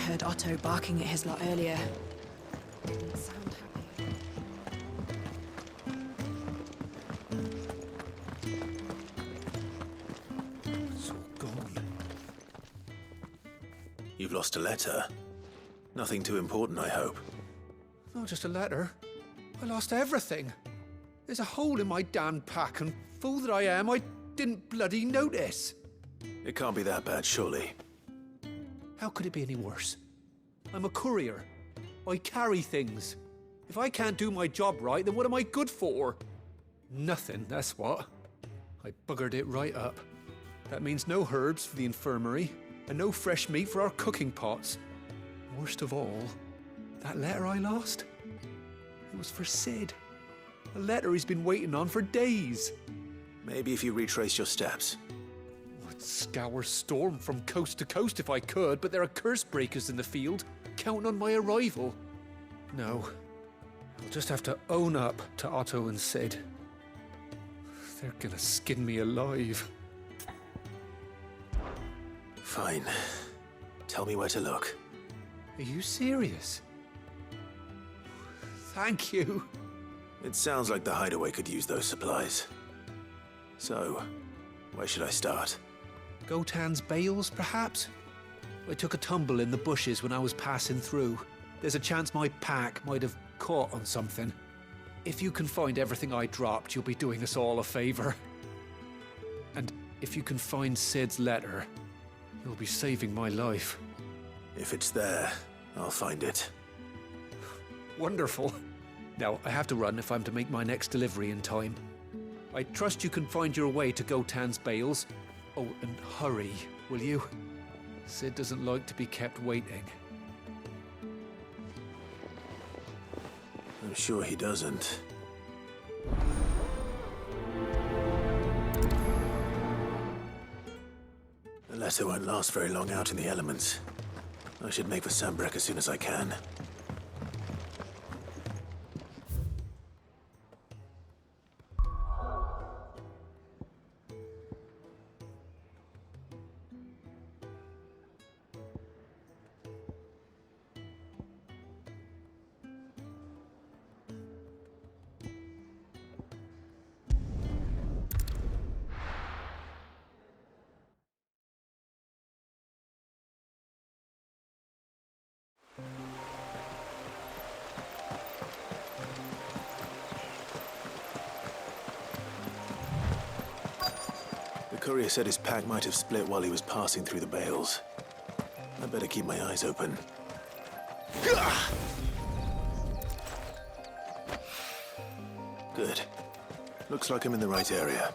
heard Otto barking at his lot earlier. Didn't sound happy. It's all gone. You've lost a letter. Nothing too important, I hope. Not just a letter. I lost everything. There's a hole in my damn pack, and fool that I am, I didn't bloody notice. It can't be that bad, surely. How could it be any worse? I'm a courier. I carry things. If I can't do my job right, then what am I good for? Nothing, that's what. I buggered it right up. That means no herbs for the infirmary, and no fresh meat for our cooking pots. Worst of all, that letter I lost, it was for Sid. A letter he's been waiting on for days. Maybe if you retrace your steps. I'd scour Storm from coast to coast if I could, but there are curse breakers in the field, counting on my arrival. No, I'll just have to own up to Otto and Sid. They're gonna skin me alive. Fine. Tell me where to look. Are you serious? Thank you. It sounds like the hideaway could use those supplies. So, where should I start? Gotan's bales, perhaps? I took a tumble in the bushes when I was passing through. There's a chance my pack might have caught on something. If you can find everything I dropped, you'll be doing us all a favor. And if you can find Sid's letter, you'll be saving my life. If it's there, I'll find it. Wonderful. Now, I have to run if I'm to make my next delivery in time. I trust you can find your way to Gotan's bales. Oh, and hurry, will you? Sid doesn't like to be kept waiting. I'm sure he doesn't. The letter won't last very long out in the elements. I should make for Sambrek as soon as I can. The courier said his pack might have split while he was passing through the bales. I'd better keep my eyes open. Good. Looks like I'm in the right area.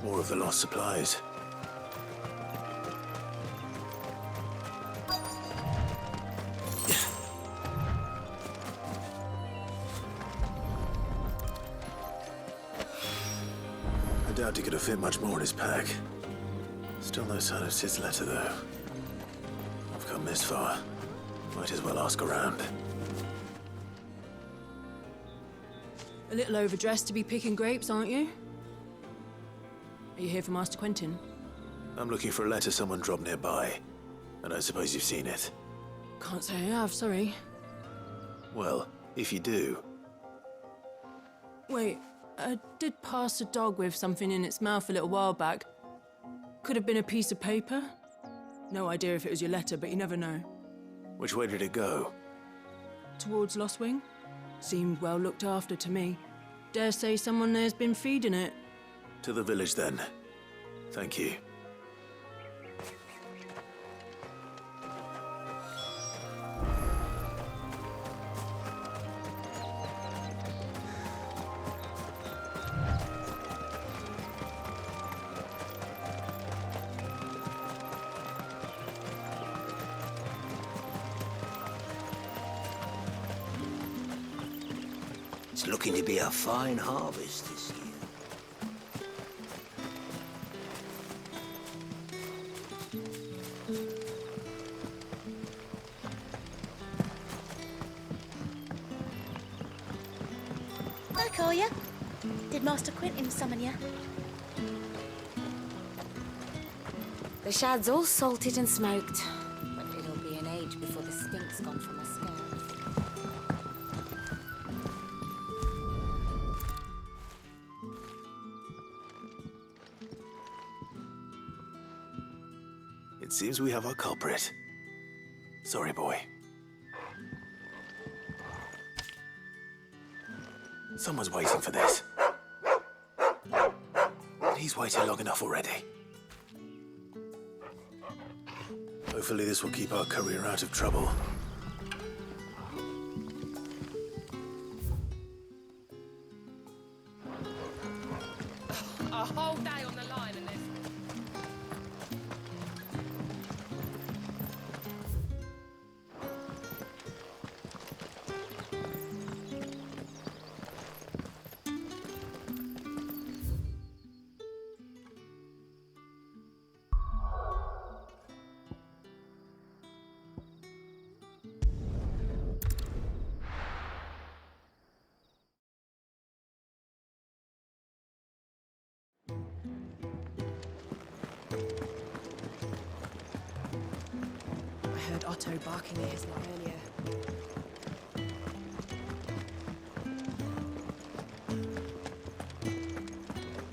More of the lost supplies. I doubt he could have fit much more in his pack. Still no sign of Sid's letter, though. I've come this far. Might as well ask around. A little overdressed to be picking grapes, aren't you? Are you here for Master Quentin? I'm looking for a letter someone dropped nearby, and I suppose you've seen it. Can't say I have, sorry. Well, if you do... Wait, I did pass a dog with something in its mouth a little while back. Could have been a piece of paper. No idea if it was your letter, but you never know. Which way did it go? Towards Lost Wing? Seemed well looked after to me. Dare say someone there's been feeding it. To the village, then. Thank you. It's looking to be a fine harvest this year. for you? Did Master Quentin summon you? The shad's all salted and smoked, but it'll be an age before the stink's gone from my scales. It seems we have our culprit. Sorry, boy. Someone's waiting for this. And he's waited long enough already. Hopefully this will keep our courier out of trouble. A whole day on the line and this. I heard Otto barking at his lot earlier.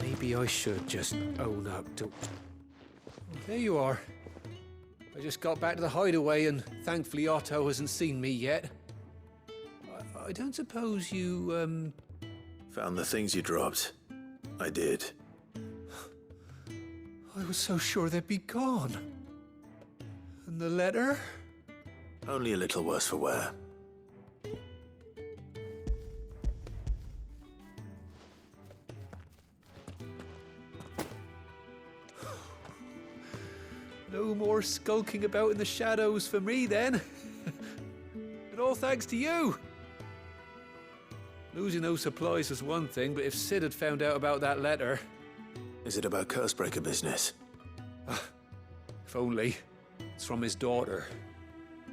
Maybe I should just own up to... There you are. I just got back to the hideaway and thankfully Otto hasn't seen me yet. I don't suppose you, Found the things you dropped. I did. I was so sure they'd be gone. And the letter? Only a little worse for wear. No more skulking about in the shadows for me, then. And all thanks to you. Losing those supplies was one thing, but if Sid had found out about that letter... Is it about Cursebreaker business? If only. It's from his daughter.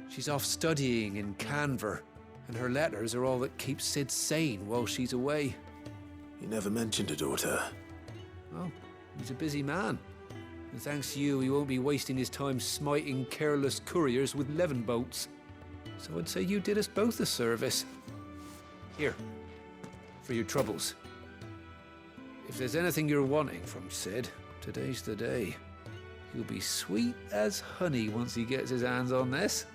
She's off studying in Canver, and her letters are all that keeps Sid sane while she's away. You never mentioned a daughter. Well, he's a busy man. And thanks to you, he won't be wasting his time smiting careless couriers with levin boats. So I'd say you did us both a service. Here, for your troubles. If there's anything you're wanting from Sid, today's the day. He'll be sweet as honey once he gets his hands on this.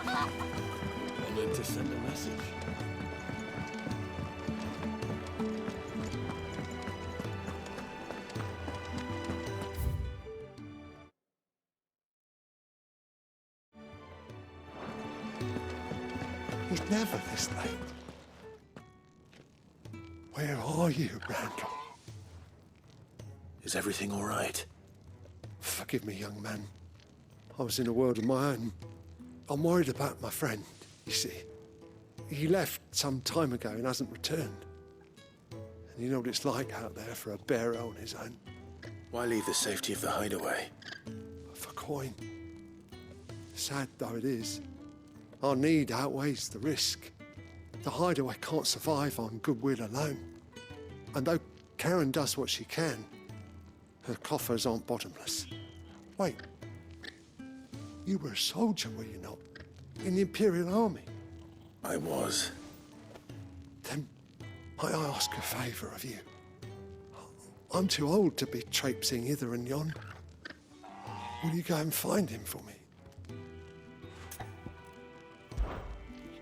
I need to send a message. He's never this late. Where are you, Randall? Is everything all right? Forgive me, young man. I was in a world of my own. I'm worried about my friend, you see. He left some time ago and hasn't returned. And you know what it's like out there for a bearer on his own. Why leave the safety of the hideaway? For coin. Sad though it is, our need outweighs the risk. The hideaway can't survive on goodwill alone. And though Karen does what she can, her coffers aren't bottomless. Wait, you were a soldier, were you not? In the Imperial Army? I was. Then might I ask a favour of you? I'm too old to be traipsing hither and yon. Will you go and find him for me?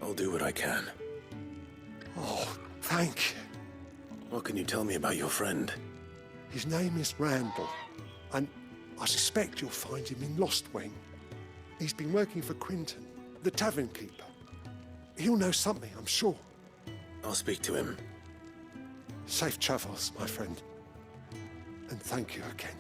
I'll do what I can. Oh, thank you. What can you tell me about your friend? His name is Randall, and I suspect you'll find him in Lost Wing. He's been working for Quinton, the tavern keeper. He'll know something, I'm sure. I'll speak to him. Safe travels, my friend. And thank you again.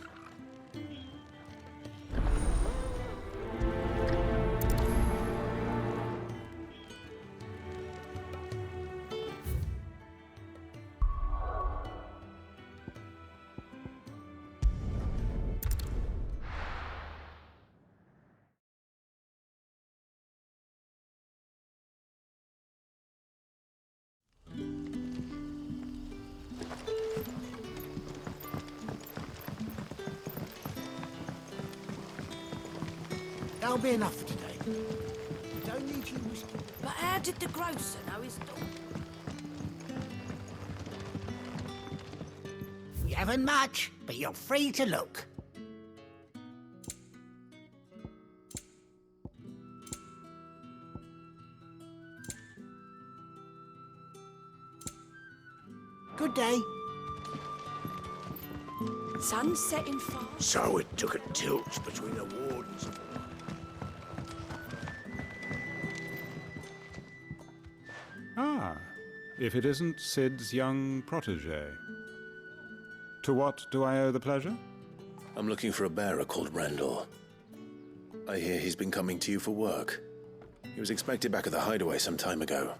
That'll be enough for today. Don't need you whiskey. But how did the grocer know his dog? We haven't much, but you're free to look. Good day. Sun setting fast. So it took a tilt between the wardens and... Ah, if it isn't Sid's young protege. To what do I owe the pleasure? I'm looking for a bearer called Randall. I hear he's been coming to you for work. He was expected back at the hideaway some time ago.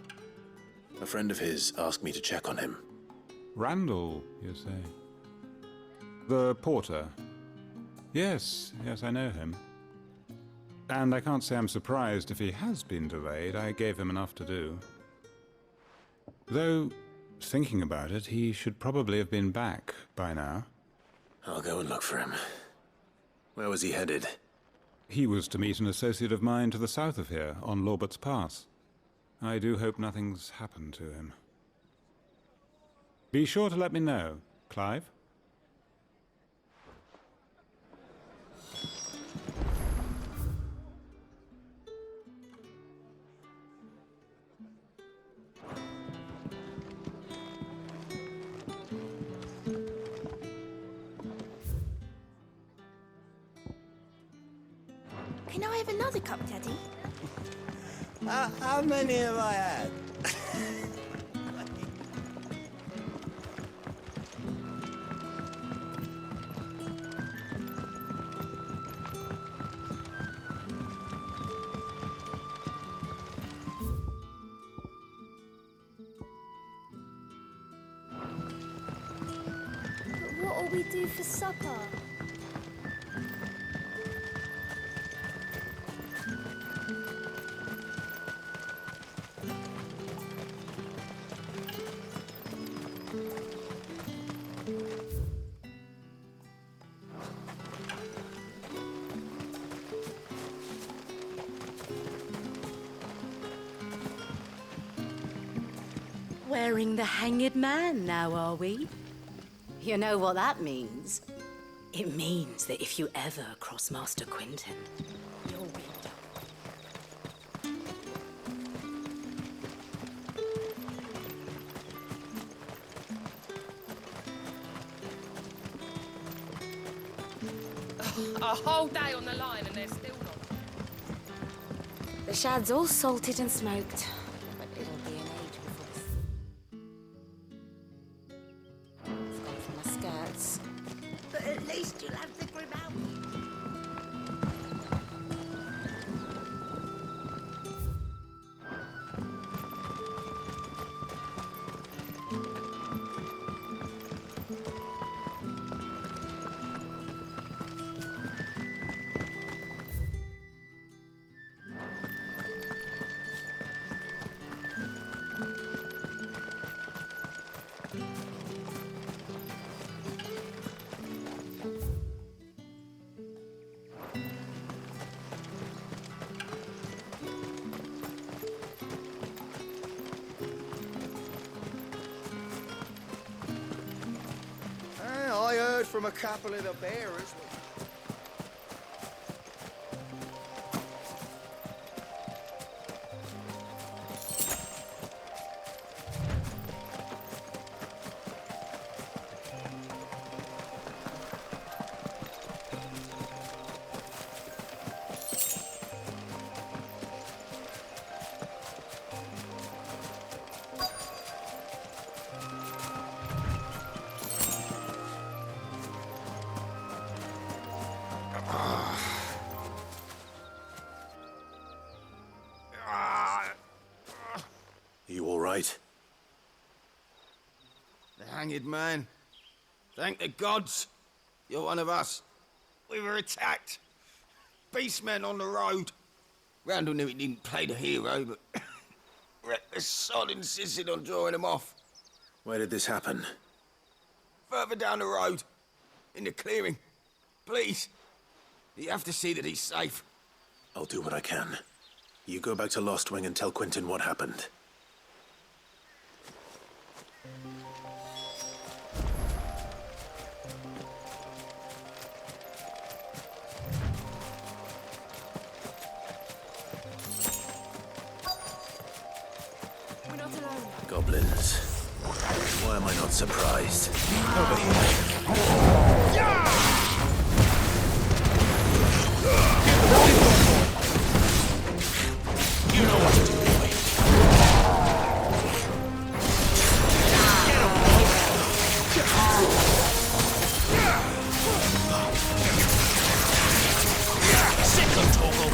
A friend of his asked me to check on him. Randall, you say? The porter? Yes, I know him. And I can't say I'm surprised if he has been delayed. I gave him enough to do. Though, thinking about it, he should probably have been back by now. I'll go and look for him. Where was he headed? He was to meet an associate of mine to the south of here, on Lorbert's Pass. I do hope nothing's happened to him. Be sure to let me know, Clive. Can I have another cup, Daddy? How many have I had? But what'll we do for supper? Wearing the hanged man now, are we? You know what that means? It means that if you ever cross Master Quentin, you'll read. A whole day on the line and they're still not. The shad's all salted and smoked, but it'll be an age before this. It's gone from my skirts. But at least you'll have the grim out. I heard from a couple of the bearers. You all right? The hanged man. Thank the gods. You're one of us. We were attacked. Beastmen on the road. Randall knew he didn't play the hero, but reckless sod insisted on drawing him off. Where did this happen? Further down the road. In the clearing. Please. You have to see that he's safe. I'll do what I can. You go back to Lost Wing and tell Quentin what happened. We're not alone. Goblins. Why am I not surprised? Over here. You know what to do, boy. Get him, boy. Sick of Toggle.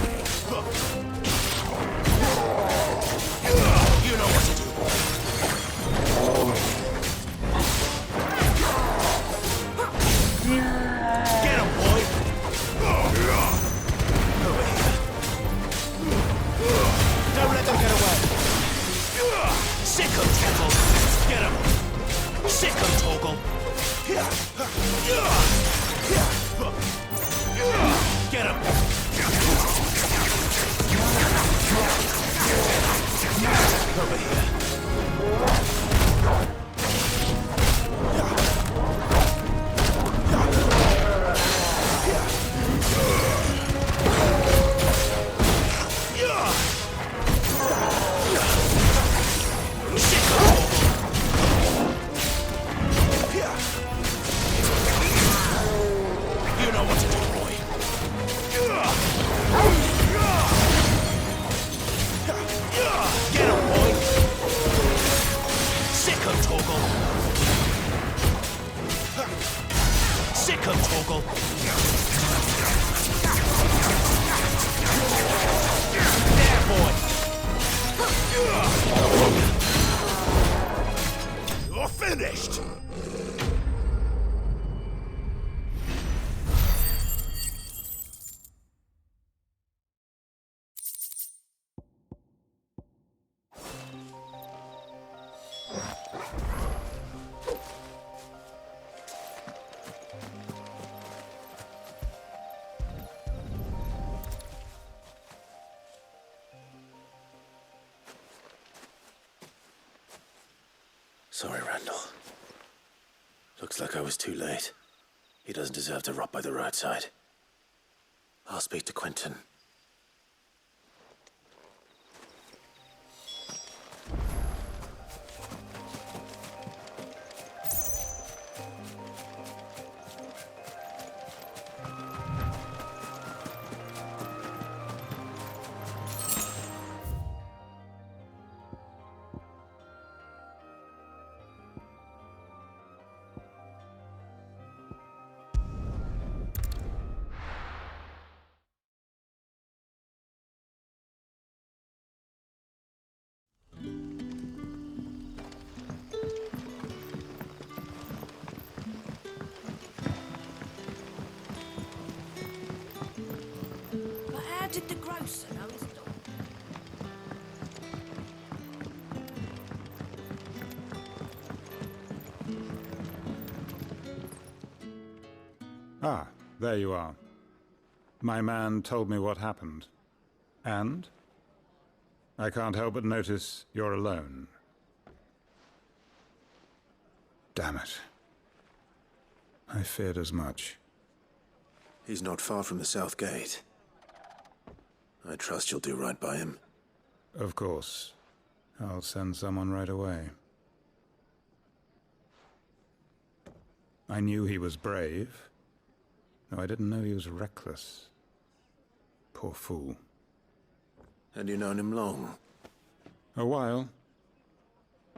You know what to do, boy. Get him, boy! Over here. Don't let them get away. Sick of Toggle. Get him. Sick of Toggle. Get him. Over here. You know what to do, boy. Get him, boy. Sick of Toggle. Sick of Toggle. There, boy. You're finished. Sorry, Randall. Looks like I was too late. He doesn't deserve to rot by the roadside. I'll speak to Quentin. But how did the grocer know his dog? Ah, there you are. My man told me what happened. And? I can't help but notice you're alone. Damn it. I feared as much. He's not far from the South Gate. I trust you'll do right by him. Of course. I'll send someone right away. I knew he was brave, though I didn't know he was reckless. Poor fool. And you known him long? A while.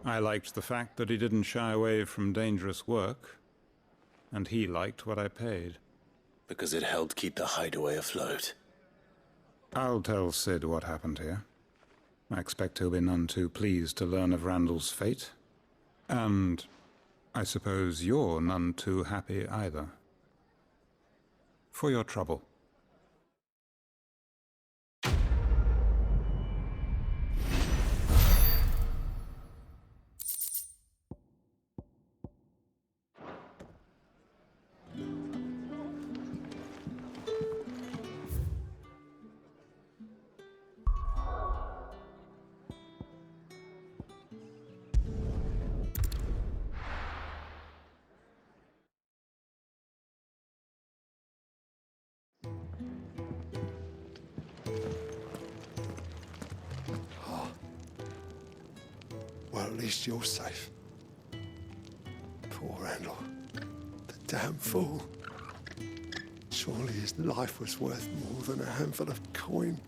I liked the fact that he didn't shy away from dangerous work, and he liked what I paid. Because it helped keep the hideaway afloat. I'll tell Sid what happened here. I expect he'll be none too pleased to learn of Randall's fate. And I suppose you're none too happy either. For your trouble. at least you're safe. Poor Randall. The damn fool. Surely his life was worth more than a handful of coin.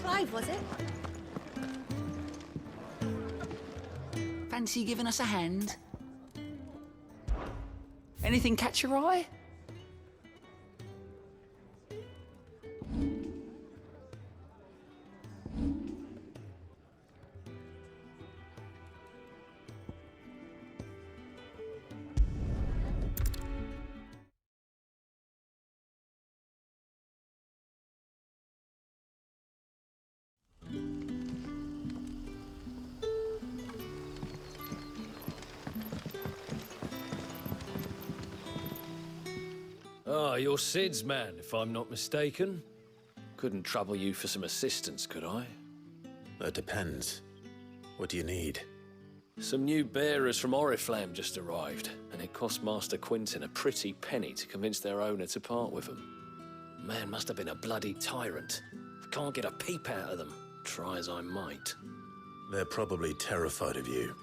Clive, was it? Fancy giving us a hand? Anything catch your eye? Ah, you're Sid's man, if I'm not mistaken. Couldn't trouble you for some assistance, could I? That depends. What do you need? Some new bearers from Oriflamme just arrived, and it cost Master Quinton a pretty penny to convince their owner to part with them. Man must have been a bloody tyrant. I can't get a peep out of them, try as I might. They're probably terrified of you.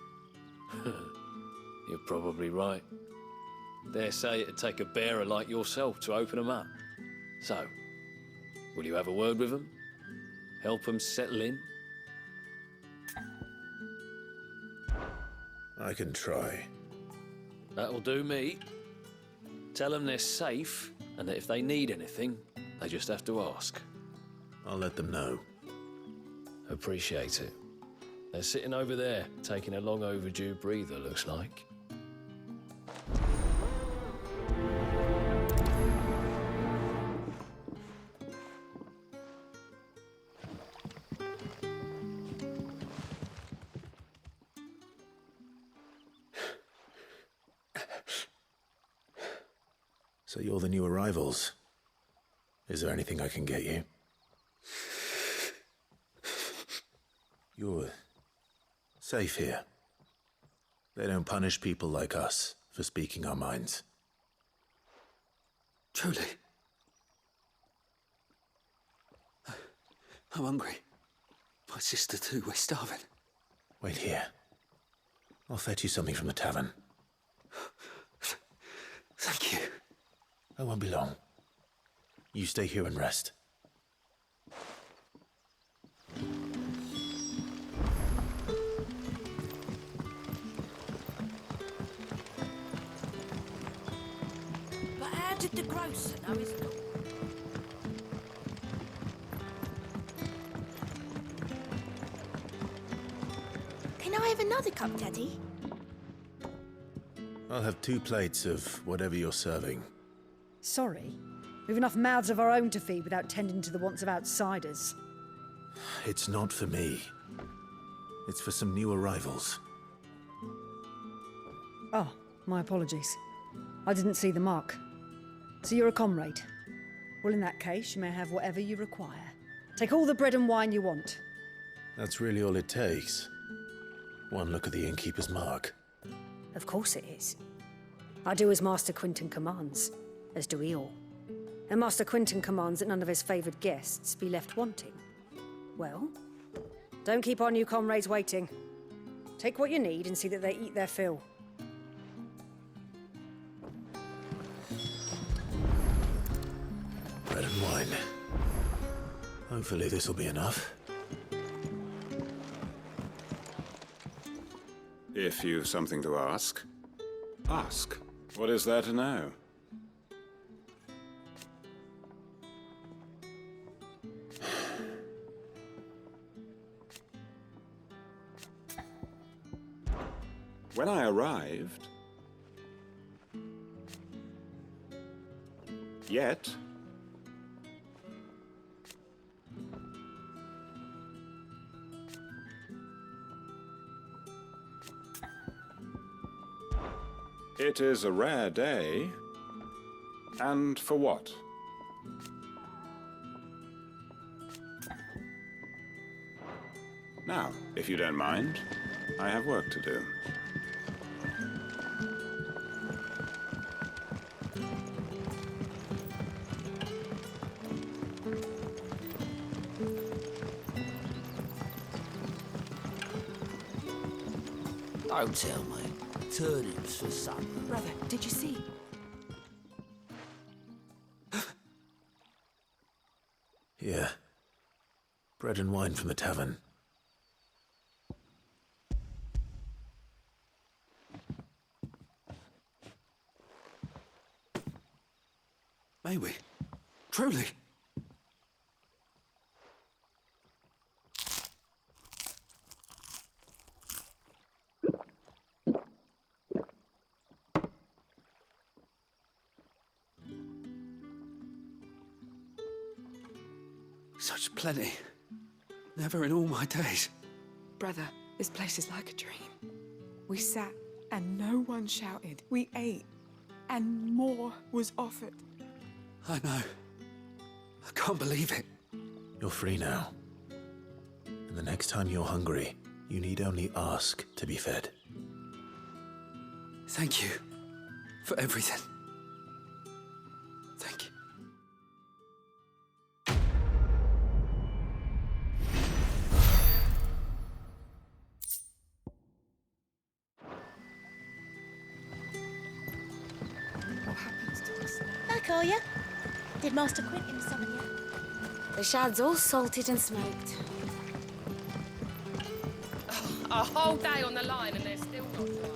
You're probably right. Dare say it'd take a bearer like yourself to open them up. So, will you have a word with them? Help them settle in? I can try. That'll do me. Tell them they're safe, and that if they need anything, they just have to ask. I'll let them know. Appreciate it. They're sitting over there, taking a long overdue breather, looks like. So you're the new arrivals. Is there anything I can get you? You're safe here. They don't punish people like us for speaking our minds. Truly. I'm hungry. My sister too, we're starving. Wait here. I'll fetch you something from the tavern. Thank you. I won't be long. You stay here and rest. But how did the grocer know his dog? Can I have another cup, Daddy? I'll have 2 plates of whatever you're serving. Sorry. We've enough mouths of our own to feed without tending to the wants of outsiders. It's not for me. It's for some new arrivals. Oh, my apologies. I didn't see the mark. So you're a comrade. Well, in that case, you may have whatever you require. Take all the bread and wine you want. That's really all it takes. One look at the innkeeper's mark. Of course it is. I do as Master Quinton commands, as do we all. And Master Quinton commands that none of his favoured guests be left wanting. Well, don't keep our new comrades waiting. Take what you need and see that they eat their fill. Bread and wine. Hopefully this'll be enough. If you've something to ask, ask. What is there to know? When I arrived, yet it is a rare day, and for what? Now, if you don't mind, I have work to do. Don't tell me. Turnips for supper. Brother, did you see? Yeah. Bread and wine from the tavern. May we? Truly? Such plenty. Never in all my days. Brother, this place is like a dream. We sat and no one shouted. We ate and more was offered. I know. I can't believe it. You're free now. And the next time you're hungry, you need only ask to be fed. Thank you for everything. Thank you. What happens to us now? Back, are you? Did Master Quentin summon you? The shad's all salted and smoked. A whole day on the line and they're still not dry.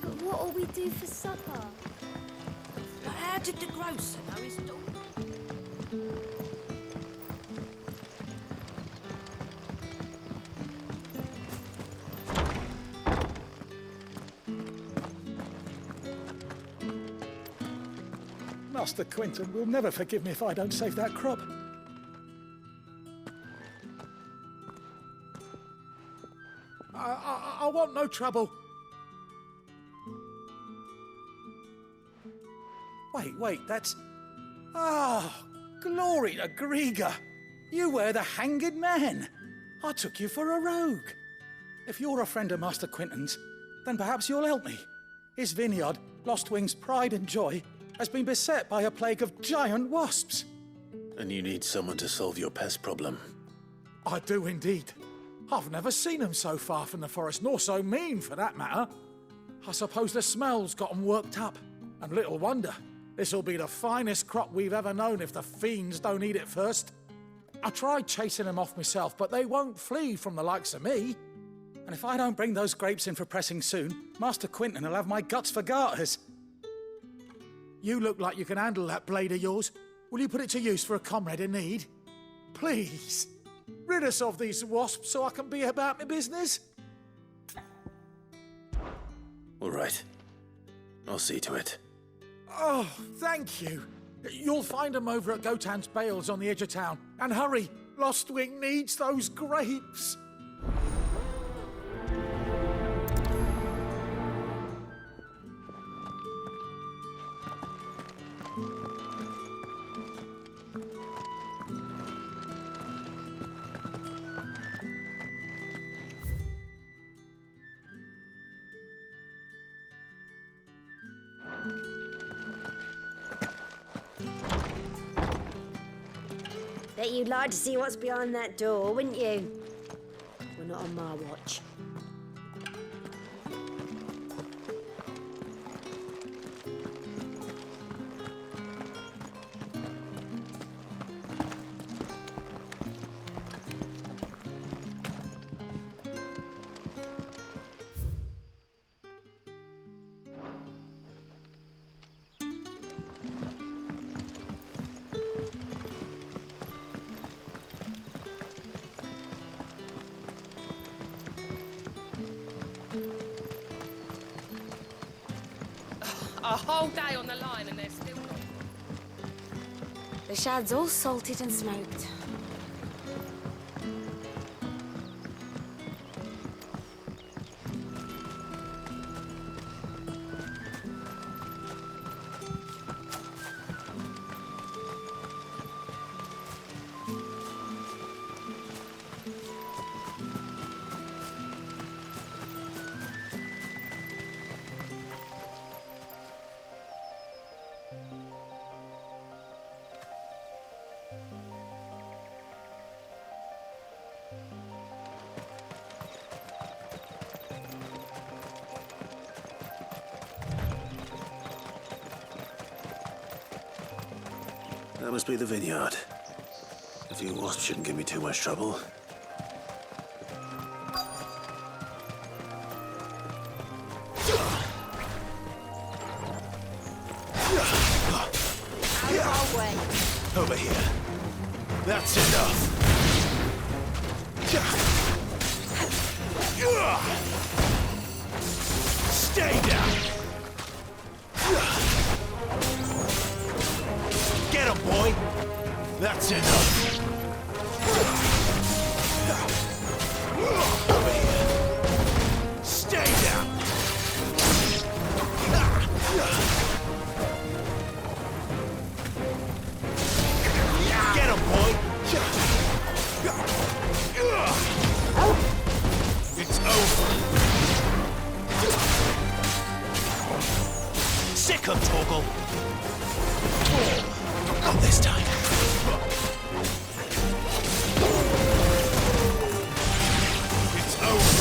But what'll we do for supper? But how did the grocer know his daughter? Master Quentin will never forgive me if I don't save that crop. I want no trouble. Wait, that's... Ah, glory to Grieger. You were the hanged man. I took you for a rogue. If you're a friend of Master Quentin's, then perhaps you'll help me. His vineyard, Lostwing's pride and joy, has been beset by a plague of giant wasps. And you need someone to solve your pest problem. I do indeed. I've never seen them so far from the forest, nor so mean, for that matter. I suppose the smell's got 'em worked up. And little wonder. This'll be the finest crop we've ever known if the fiends don't eat it first. I tried chasing them off myself, but they won't flee from the likes of me. And if I don't bring those grapes in for pressing soon, Master Quentin will have my guts for garters. You look like you can handle that blade of yours. Will you put it to use for a comrade in need? Please, rid us of these wasps so I can be about my business. All right. I'll see to it. Oh, thank you. You'll find them over at Gotan's Bales on the edge of town. And hurry, Lostwing needs those grapes. Bet you'd like to see what's behind that door, wouldn't you? We're not on my watch. A whole day on the line and they're still not. The shad's all salted and smoked. That must be the vineyard. A few wasps shouldn't give me too much trouble. Over here. That's enough. Stay down. Get him, boy. That's enough. Over here. Stay down. Get him, boy! It's over. Sick of Torgal. Not this time. It's over.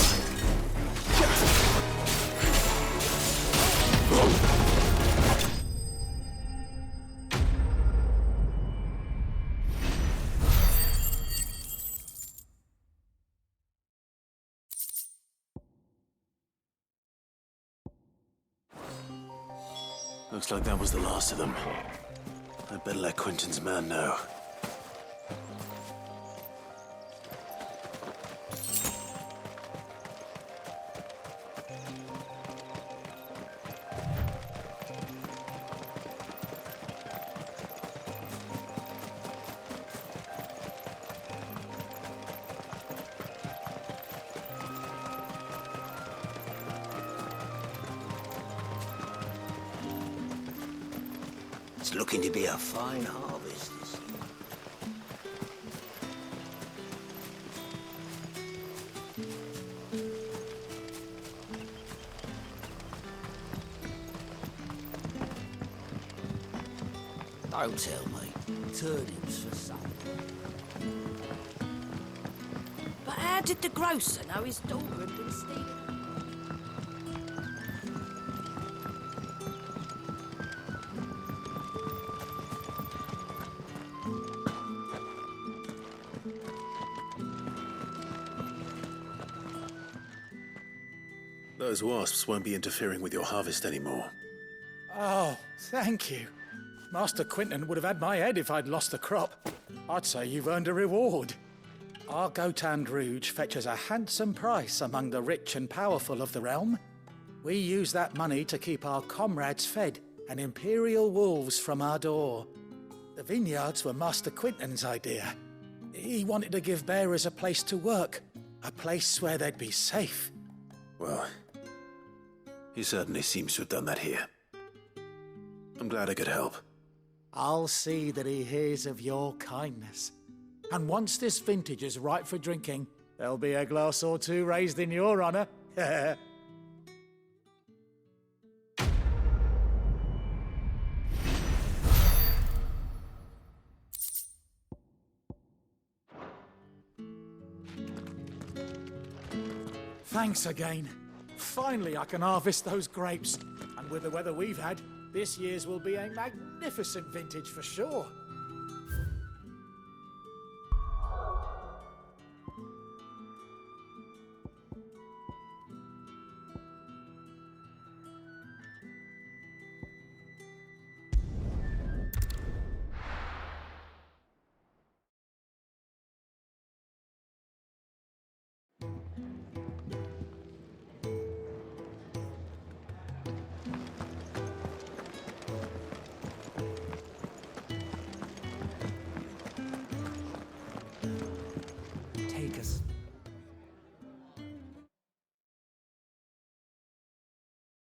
Looks like that was the last of them. I'd better let Quentin's man know. It's looking to be a fine harvest this year. Don't tell me. Turnips for supper. But how did the grocer know his daughter had been stealing? Those wasps won't be interfering with your harvest anymore. Oh, thank you. Master Quentin would have had my head if I'd lost the crop. I'd say you've earned a reward. Our Gotand Rouge fetches a handsome price among the rich and powerful of the realm. We use that money to keep our comrades fed and imperial wolves from our door. The vineyards were Master Quentin's idea. He wanted to give bearers a place to work, a place where they'd be safe. Well, he certainly seems to have done that here. I'm glad I could help. I'll see that he hears of your kindness. And once this vintage is ripe for drinking, there'll be a glass or two raised in your honor. Thanks again. Finally, I can harvest those grapes. And with the weather we've had, this year's will be a magnificent vintage for sure.